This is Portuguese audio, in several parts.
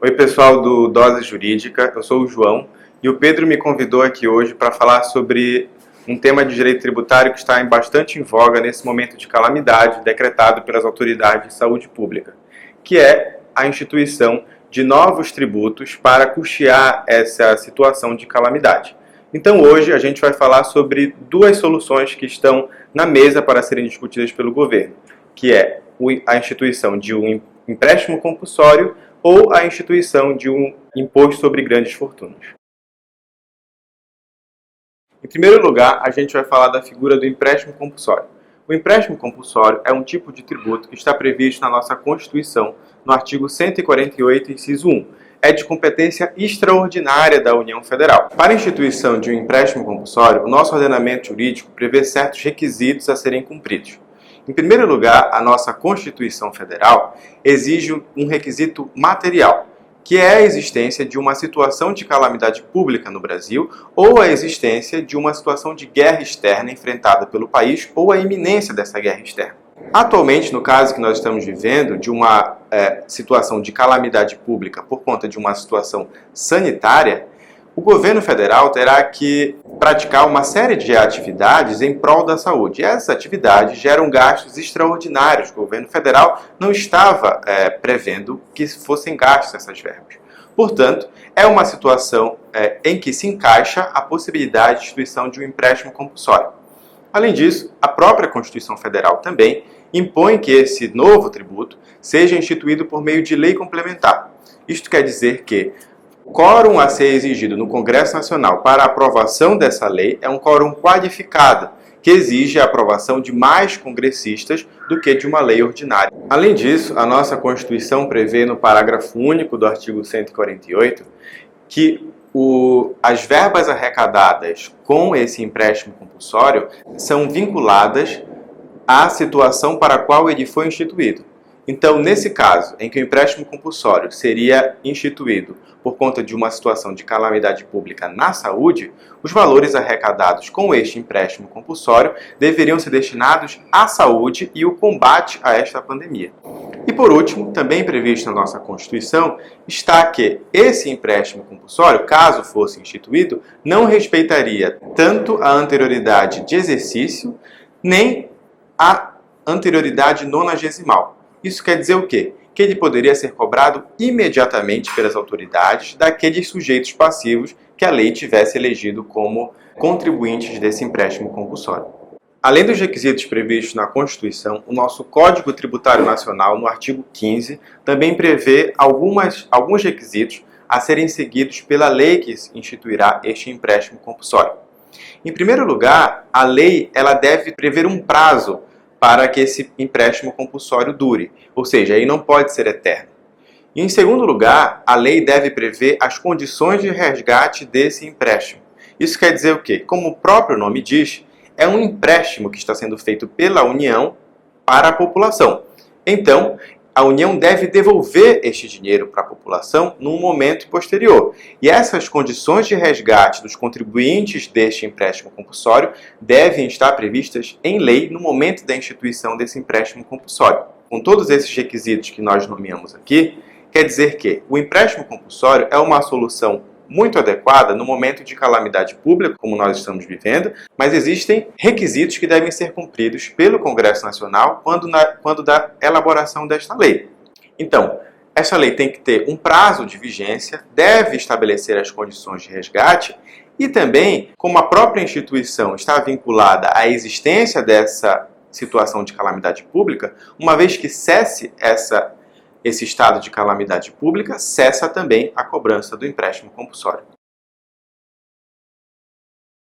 Oi pessoal do Dose Jurídica, eu sou o João e o Pedro me convidou aqui hoje para falar sobre um tema de direito tributário que está bastante em voga nesse momento de calamidade decretado pelas autoridades de saúde pública, que é a instituição de novos tributos para custear essa situação de calamidade. Então hoje a gente vai falar sobre duas soluções que estão na mesa para serem discutidas pelo governo, que é a instituição de um empréstimo compulsório ou a instituição de um imposto sobre grandes fortunas. Em primeiro lugar, a gente vai falar da figura do empréstimo compulsório. O empréstimo compulsório é um tipo de tributo que está previsto na nossa Constituição, no artigo 148, inciso 1. É de competência extraordinária da União Federal. Para a instituição de um empréstimo compulsório, o nosso ordenamento jurídico prevê certos requisitos a serem cumpridos. Em primeiro lugar, a nossa Constituição Federal exige um requisito material, que é a existência de uma situação de calamidade pública no Brasil ou a existência de uma situação de guerra externa enfrentada pelo país ou a iminência dessa guerra externa. Atualmente, no caso que nós estamos vivendo, de uma situação de calamidade pública por conta de uma situação sanitária, o governo federal terá que praticar uma série de atividades em prol da saúde. E essas atividades geram gastos extraordinários. O governo federal não estava prevendo que fossem gastos essas verbas. Portanto, é uma situação em que se encaixa a possibilidade de instituição de um empréstimo compulsório. Além disso, a própria Constituição Federal também impõe que esse novo tributo seja instituído por meio de lei complementar. Isto quer dizer que o quórum a ser exigido no Congresso Nacional para a aprovação dessa lei é um quórum qualificado, que exige a aprovação de mais congressistas do que de uma lei ordinária. Além disso, a nossa Constituição prevê no parágrafo único do artigo 148 que as verbas arrecadadas com esse empréstimo compulsório são vinculadas à situação para a qual ele foi instituído. Então, nesse caso, em que o empréstimo compulsório seria instituído por conta de uma situação de calamidade pública na saúde, os valores arrecadados com este empréstimo compulsório deveriam ser destinados à saúde e o combate a esta pandemia. E por último, também previsto na nossa Constituição, está que esse empréstimo compulsório, caso fosse instituído, não respeitaria tanto a anterioridade de exercício, nem a anterioridade nonagesimal. Isso quer dizer o quê? Que ele poderia ser cobrado imediatamente pelas autoridades daqueles sujeitos passivos que a lei tivesse elegido como contribuintes desse empréstimo compulsório. Além dos requisitos previstos na Constituição, o nosso Código Tributário Nacional, no artigo 15, também prevê alguns requisitos a serem seguidos pela lei que instituirá este empréstimo compulsório. Em primeiro lugar, a lei deve prever um prazo para que esse empréstimo compulsório dure, ou seja, aí não pode ser eterno. E em segundo lugar, a lei deve prever as condições de resgate desse empréstimo. Isso quer dizer o quê? Como o próprio nome diz, é um empréstimo que está sendo feito pela União para a população. Então, a União deve devolver este dinheiro para a população num momento posterior. E essas condições de resgate dos contribuintes deste empréstimo compulsório devem estar previstas em lei no momento da instituição desse empréstimo compulsório. Com todos esses requisitos que nós nomeamos aqui, quer dizer que o empréstimo compulsório é uma solução muito adequada no momento de calamidade pública, como nós estamos vivendo, mas existem requisitos que devem ser cumpridos pelo Congresso Nacional quando da elaboração desta lei. Então, essa lei tem que ter um prazo de vigência, deve estabelecer as condições de resgate e também, como a própria instituição está vinculada à existência dessa situação de calamidade pública, uma vez que cesse esse estado de calamidade pública, cessa também a cobrança do empréstimo compulsório.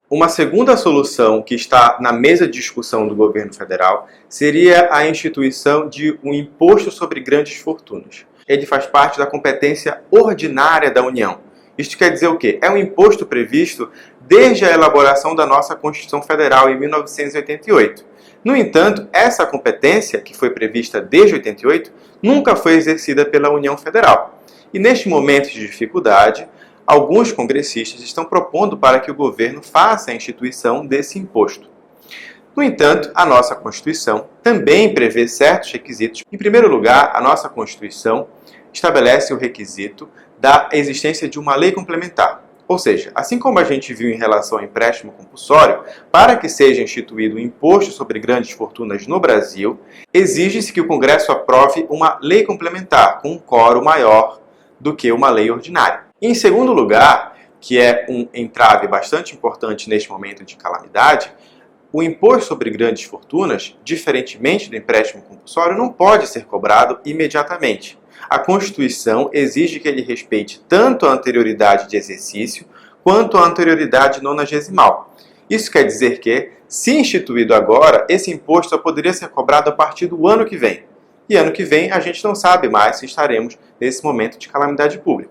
Uma segunda solução que está na mesa de discussão do governo federal seria a instituição de um imposto sobre grandes fortunas. Ele faz parte da competência ordinária da União. Isto quer dizer o quê? É um imposto previsto desde a elaboração da nossa Constituição Federal em 1988. No entanto, essa competência, que foi prevista desde 88, nunca foi exercida pela União Federal. E neste momento de dificuldade, alguns congressistas estão propondo para que o governo faça a instituição desse imposto. No entanto, a nossa Constituição também prevê certos requisitos. Em primeiro lugar, a nossa Constituição estabelece o requisito da existência de uma lei complementar. Ou seja, assim como a gente viu em relação ao empréstimo compulsório, para que seja instituído um imposto sobre grandes fortunas no Brasil, exige-se que o Congresso aprove uma lei complementar com um quórum maior do que uma lei ordinária. Em segundo lugar, que é um entrave bastante importante neste momento de calamidade, o imposto sobre grandes fortunas, diferentemente do empréstimo compulsório, não pode ser cobrado imediatamente. A Constituição exige que ele respeite tanto a anterioridade de exercício quanto a anterioridade nonagesimal. Isso quer dizer que, se instituído agora, esse imposto só poderia ser cobrado a partir do ano que vem. E ano que vem a gente não sabe mais se estaremos nesse momento de calamidade pública.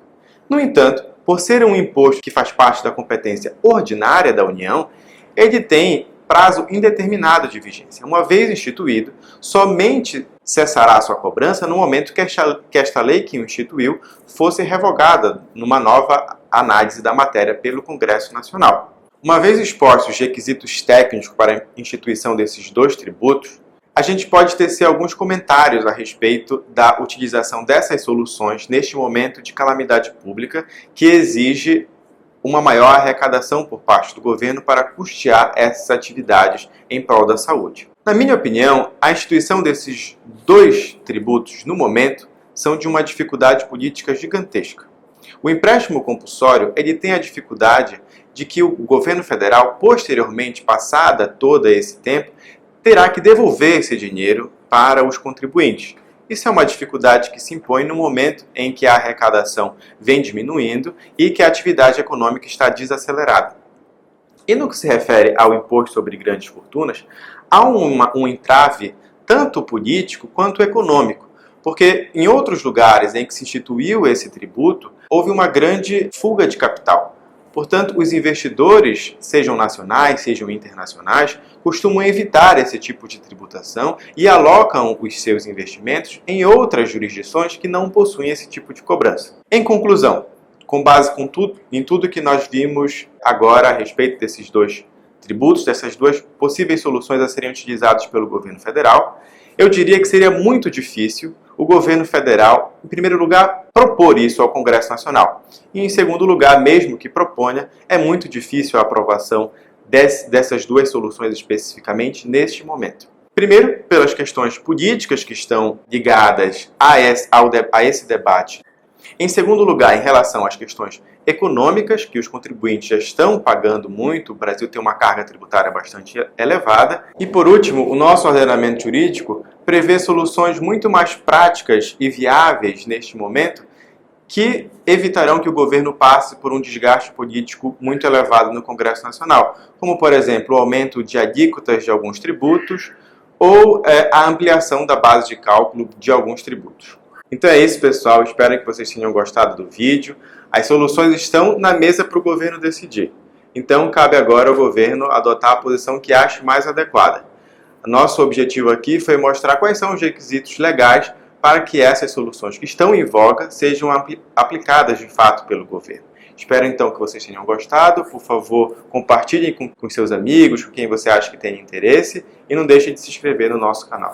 No entanto, por ser um imposto que faz parte da competência ordinária da União, ele tem prazo indeterminado de vigência. Uma vez instituído, somente cessará sua cobrança no momento que esta lei que o instituiu fosse revogada numa nova análise da matéria pelo Congresso Nacional. Uma vez expostos os requisitos técnicos para a instituição desses dois tributos, a gente pode tecer alguns comentários a respeito da utilização dessas soluções neste momento de calamidade pública que exige uma maior arrecadação por parte do governo para custear essas atividades em prol da saúde. Na minha opinião, a instituição desses dois tributos, no momento, são de uma dificuldade política gigantesca. O empréstimo compulsório ele tem a dificuldade de que o governo federal, posteriormente, passada todo esse tempo, terá que devolver esse dinheiro para os contribuintes. Isso é uma dificuldade que se impõe no momento em que a arrecadação vem diminuindo e que a atividade econômica está desacelerada. E no que se refere ao imposto sobre grandes fortunas, há um entrave tanto político quanto econômico, porque em outros lugares em que se instituiu esse tributo, houve uma grande fuga de capital. Portanto, os investidores, sejam nacionais, sejam internacionais, costumam evitar esse tipo de tributação e alocam os seus investimentos em outras jurisdições que não possuem esse tipo de cobrança. Em conclusão, com base em tudo que nós vimos agora a respeito desses dois tributos, dessas duas possíveis soluções a serem utilizadas pelo governo federal, eu diria que seria muito difícil o governo federal, em primeiro lugar, propor isso ao Congresso Nacional. E, em segundo lugar, mesmo que proponha, é muito difícil a aprovação dessas duas soluções especificamente neste momento. Primeiro, pelas questões políticas que estão ligadas a esse debate. Em segundo lugar, em relação às questões econômicas, que os contribuintes já estão pagando muito, o Brasil tem uma carga tributária bastante elevada. E por último, o nosso ordenamento jurídico prevê soluções muito mais práticas e viáveis neste momento, que evitarão que o governo passe por um desgaste político muito elevado no Congresso Nacional, como, por exemplo, o aumento de alíquotas de alguns tributos ou a ampliação da base de cálculo de alguns tributos. Então é isso, pessoal. Espero que vocês tenham gostado do vídeo. As soluções estão na mesa para o governo decidir. Então, cabe agora ao governo adotar a posição que ache mais adequada. Nosso objetivo aqui foi mostrar quais são os requisitos legais para que essas soluções que estão em voga sejam aplicadas de fato pelo governo. Espero então que vocês tenham gostado. Por favor, compartilhem com seus amigos, com quem você acha que tem interesse, e não deixe de se inscrever no nosso canal.